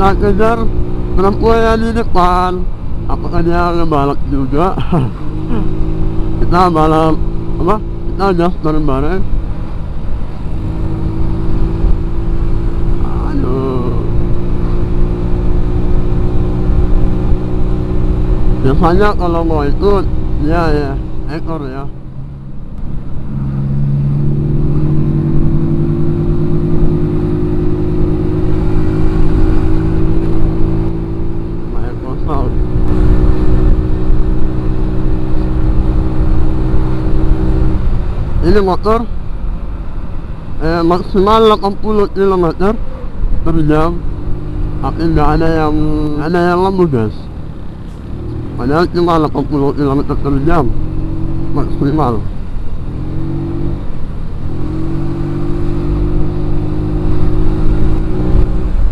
kita kejar perempuan yang di depan. Apakah dia ngebalap juga? Kita balap apa? Kita gas bareng-bareng. Aduh. Biasanya kalau mau ikut, ya ekor ya. Ini motor maksimal 80 km per jam, tapi nggak ada yang lampu guys. Padahal cuma 80 km per jam maksimal.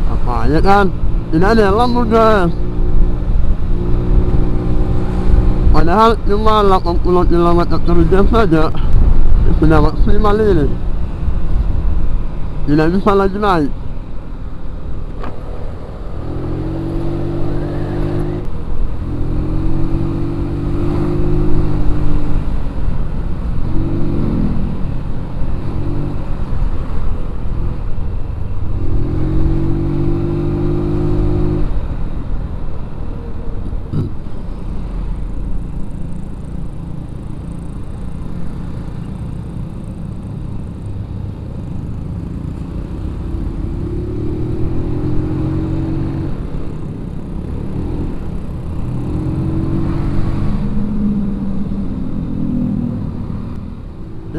Apa ya kan? Tidak ada yang lampu guys. Padahal cuma 80 km per jam saja sudah maksimal ini. Tidak bisa lagi naik.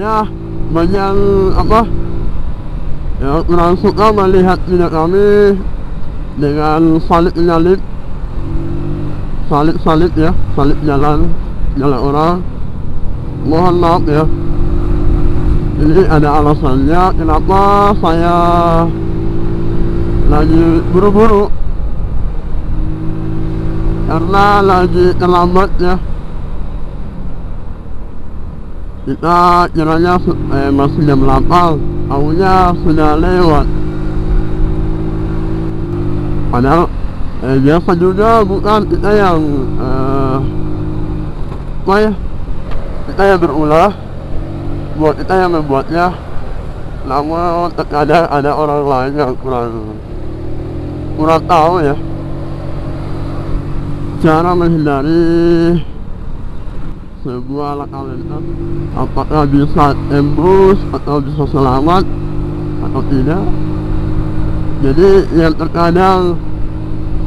Ya, banyak apa ya kurang suka melihat video kami dengan salib ya, salib jalan orang. Mohon maaf ya, ini ada alasannya kenapa saya lagi buru-buru, karena lagi terlambat ya. Kita kiranya masih jam 8, tahunya sudah lewat. Padahal biasa juga bukan kita yang kita yang berulah, buat kita yang membuatnya. Namun terkadang ada orang lain yang kurang tahu ya cara menghindari sebuah laka lintas, apakah bisa tembus atau bisa selamat atau tidak. Jadi yang terkadang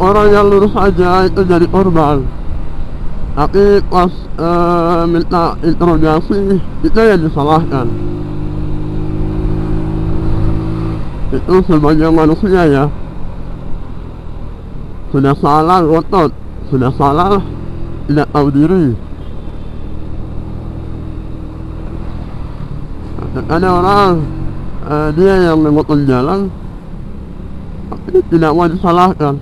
orang yang lurus saja itu jadi korban, tapi pas minta interogasi itu yang disalahkan. Itu sebagai manusia ya, sudah salah ngotot, sudah salah tidak tahu diri. Ada orang dia yang memotong jalan tapi tidak mau disalahkan.